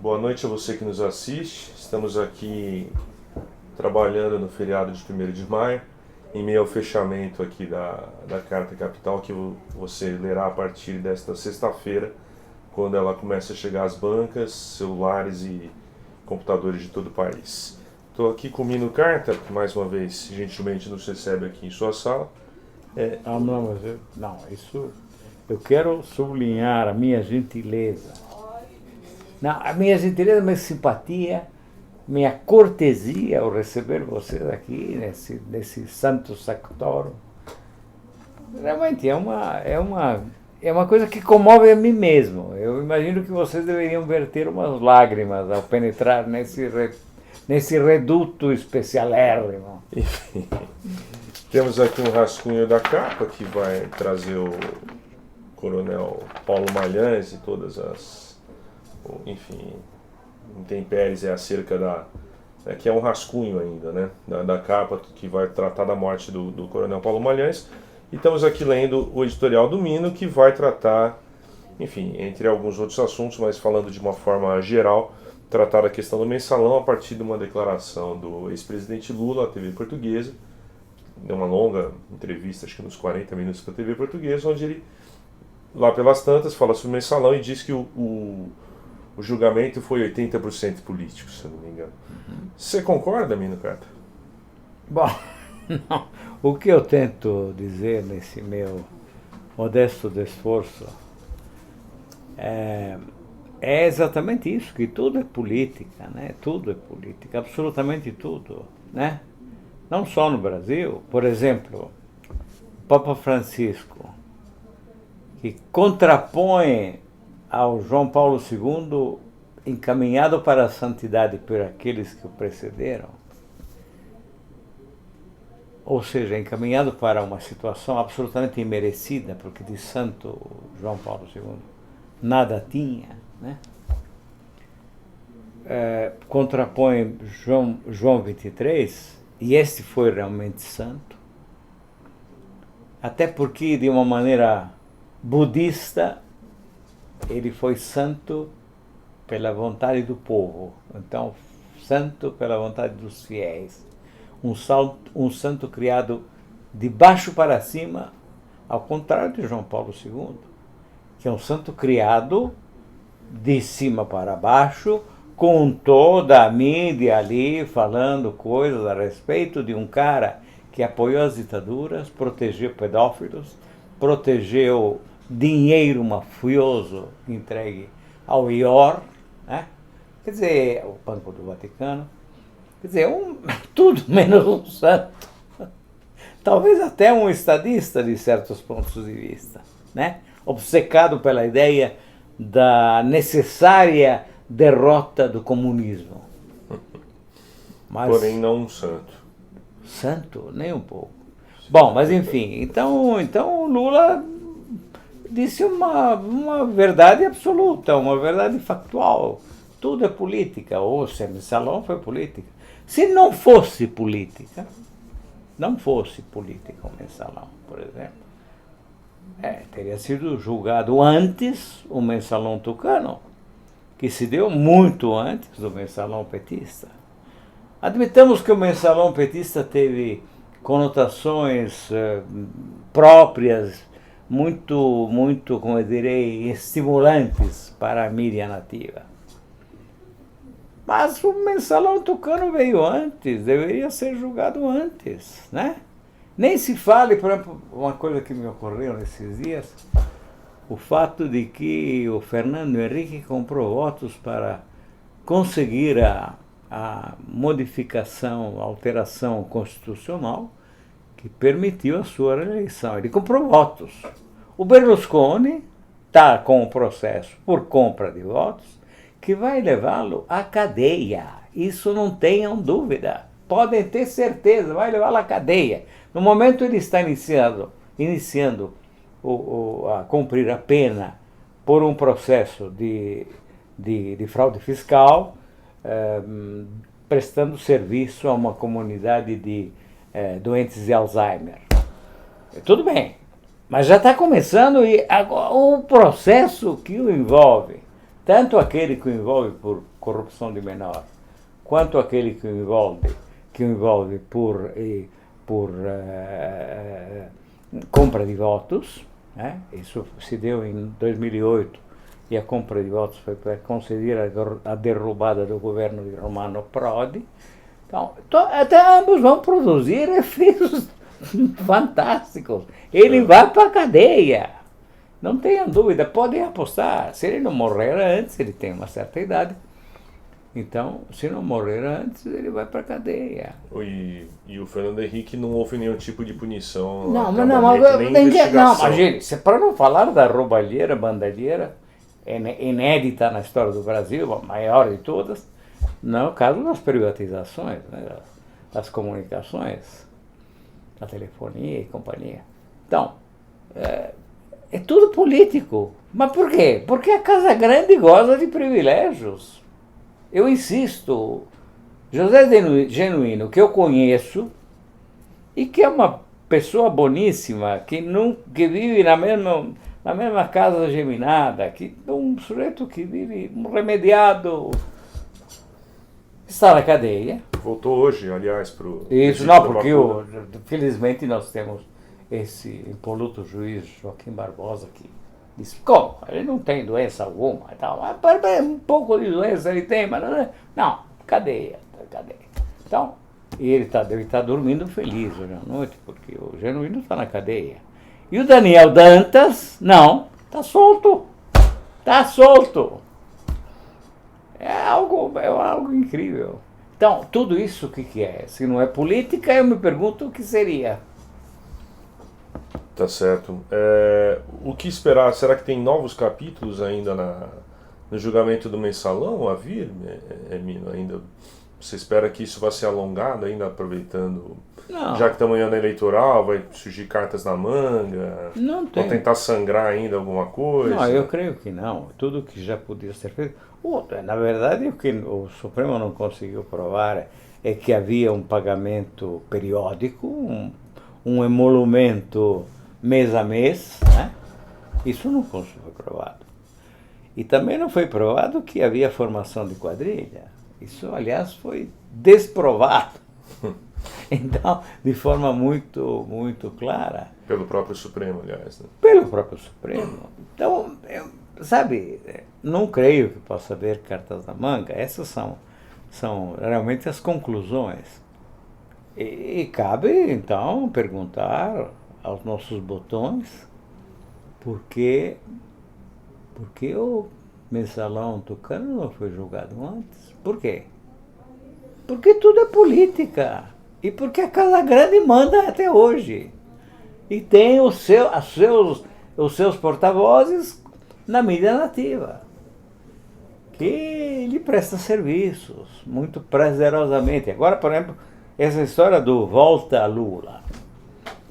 Boa noite a você que nos assiste. Estamos aqui trabalhando no feriado de 1º de maio, em meio ao fechamento aqui da Carta Capital, que você lerá a partir desta sexta-feira, quando ela começa a chegar às bancas, celulares e computadores de todo o país. Estou aqui com o Mino Carta, que mais uma vez gentilmente nos recebe aqui em sua sala. Isso eu quero sublinhar a minha gentileza. Não, a minha gentileza, minha simpatia, minha cortesia ao receber vocês aqui nesse santo sactório. Realmente é uma coisa que comove a mim mesmo. Eu imagino que vocês deveriam verter umas lágrimas ao penetrar nesse reduto especialérrimo. Enfim, temos aqui um rascunho da capa que vai trazer o Coronel Paulo Malhães e todas as, enfim, intempéries acerca que é um rascunho ainda, né, da capa que vai tratar da morte do Coronel Paulo Malhães. E estamos aqui lendo o editorial do Mino, que vai tratar, enfim, entre alguns outros assuntos, mas falando de uma forma geral, tratar a questão do mensalão a partir de uma declaração do ex-presidente Lula à TV Portuguesa. Deu uma longa entrevista, acho que uns 40 minutos para a TV Portuguesa, onde ele, lá pelas tantas, fala sobre o mensalão e diz que o julgamento foi 80% político, se eu não me engano. Você concorda, Mino Carta? Bom, não. O que eu tento dizer nesse meu modesto esforço é exatamente isso, que tudo é política, né? Tudo é política, absolutamente tudo, né? Não só no Brasil. Por exemplo, o Papa Francisco, que contrapõe ao João Paulo II, encaminhado para a santidade por aqueles que o precederam, ou seja, encaminhado para uma situação absolutamente imerecida, porque de santo João Paulo II nada tinha, né? Contrapõe João 23, e este foi realmente santo, até porque, de uma maneira budista, ele foi santo pela vontade do povo, então santo pela vontade dos fiéis, um santo criado de baixo para cima, ao contrário de João Paulo II, que é um santo criado de cima para baixo, com toda a mídia ali falando coisas a respeito de um cara que apoiou as ditaduras, protegeu pedófilos, protegeu dinheiro mafioso entregue ao IOR, né? Quer dizer, o Banco do Vaticano, quer dizer, tudo menos um santo. Talvez até um estadista de certos pontos de vista, né? Obcecado pela ideia da necessária derrota do comunismo. Mas, porém não um santo. Santo? Nem um pouco. Bom, mas enfim, então Lula disse uma verdade absoluta, uma verdade factual. Tudo é política, ou se mensalão foi política. Se não fosse política, o mensalão, por exemplo, teria sido julgado antes o mensalão tucano, que se deu muito antes do mensalão petista. Admitamos que o mensalão petista teve conotações próprias, muito, como eu direi, estimulantes para a mídia nativa. Mas o mensalão tucano veio antes, deveria ser julgado antes, né? Nem se fale, por exemplo, uma coisa que me ocorreu nesses dias, o fato de que o Fernando Henrique comprou votos para conseguir a modificação, a alteração constitucional que permitiu a sua reeleição. Ele comprou votos. O Berlusconi está com um processo por compra de votos que vai levá-lo à cadeia. Isso não tenham dúvida. Podem ter certeza, vai levá-lo à cadeia. No momento ele está iniciando a cumprir a pena por um processo de fraude fiscal, prestando serviço a uma comunidade de doentes de Alzheimer. Tudo bem, mas já está começando o processo que o envolve tanto aquele que o envolve por corrupção de menor, quanto aquele que o envolve por compra de votos, né? Isso se deu em 2008 e a compra de votos foi para conceder a derrubada do governo de Romano Prodi. Então, até ambos vão produzir efeitos fantásticos. Ele vai para a cadeia. Não tenham dúvida, podem apostar. Se ele não morrer antes, ele tem uma certa idade. Então, se não morrer antes, ele vai para a cadeia. E o Fernando Henrique não houve nenhum tipo de punição. Imagine, para não falar da roubalheira, bandalheira, inédita na história do Brasil, a maior de todas, no caso das privatizações, né, das comunicações, da telefonia e companhia. Então, é tudo político. Mas por quê? Porque a Casa Grande goza de privilégios. Eu insisto, José Genuíno, que eu conheço, e que é uma pessoa boníssima, que vive na mesma casa geminada, um sujeito que vive um remediado, está na cadeia. Voltou hoje, aliás, para o... Isso, não, porque felizmente nós temos esse impoluto juiz Joaquim Barbosa que diz, como? Ele não tem doença alguma e tal. Um pouco de doença ele tem, mas não, cadeia. Então, ele deve estar dormindo feliz hoje à noite, porque o Genuíno está na cadeia. E o Daniel Dantas, não, está solto. É algo incrível. Então, tudo isso o que é? Se não é política, eu me pergunto o que seria. Tá certo. O que esperar? Será que tem novos capítulos ainda no julgamento do mensalão a vir, Hermínio? Ainda você espera que isso vá ser alongado ainda, aproveitando? Não. Já que estamos em ano eleitoral, vai surgir cartas na manga? Não tem. Vão tentar sangrar ainda alguma coisa? Não, eu creio que não. Tudo que já podia ser feito. Na verdade, o que o Supremo não conseguiu provar é que havia um pagamento periódico, um emolumento mês a mês, né? Isso não foi provado. E também não foi provado que havia formação de quadrilha. Isso, aliás, foi desprovado. Então, de forma muito, muito clara. Pelo próprio Supremo, aliás. Né? Pelo próprio Supremo. Então, sabe, não creio que possa haver cartas na manga. Essas são realmente as conclusões. E cabe, então, perguntar aos nossos botões por que o mensalão tucano não foi julgado antes. Por quê? Porque tudo é política. E porque a Casa Grande manda até hoje. E tem os seus porta-vozes na mídia nativa, que lhe presta serviços muito prazerosamente. Agora, por exemplo, essa história do Volta Lula.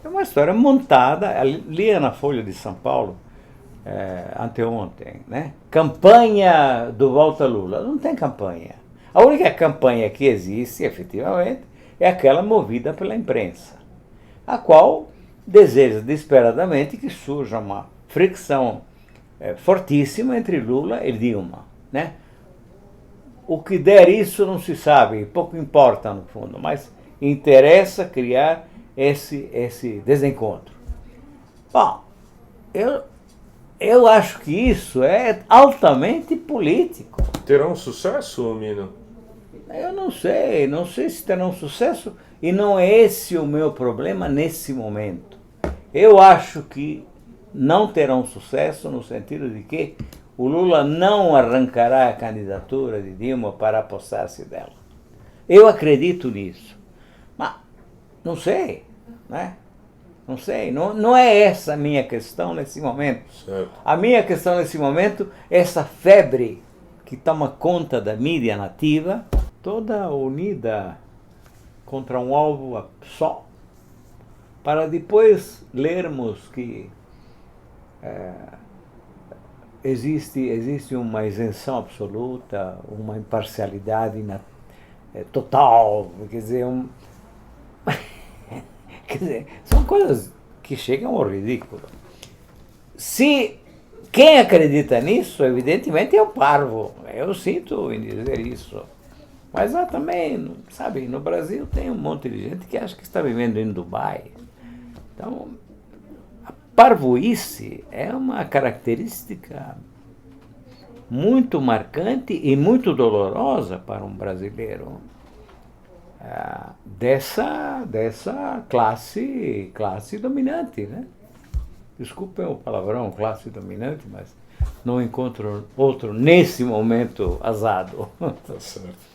É uma história montada, lia na Folha de São Paulo, anteontem, né? Campanha do Volta Lula. Não tem campanha. A única campanha que existe, efetivamente, é aquela movida pela imprensa, a qual deseja desesperadamente que surja uma fricção fortíssima entre Lula e Dilma, né? O que der isso não se sabe, pouco importa no fundo, mas interessa criar esse desencontro. Bom, eu acho que isso é altamente político. Terão sucesso, Mino? Eu não sei se terão sucesso, e não é esse o meu problema nesse momento. Eu acho que não terão sucesso no sentido de que o Lula não arrancará a candidatura de Dilma para apossar-se dela. Eu acredito nisso. Mas não sei, né? Não sei, não é essa a minha questão nesse momento. Certo. A minha questão nesse momento é essa febre que toma conta da mídia nativa, toda unida contra um alvo só, para depois lermos que existe uma isenção absoluta, uma imparcialidade total, quer dizer, são coisas que chegam ao ridículo. Se Quem acredita nisso, evidentemente, é o parvo. Eu sinto em dizer isso. Mas há também, sabe, no Brasil tem um monte de gente que acha que está vivendo em Dubai. Então, a parvoíce é uma característica muito marcante e muito dolorosa para um brasileiro dessa classe dominante, né? Desculpem o palavrão, classe dominante, mas não encontro outro nesse momento azado. Tá certo.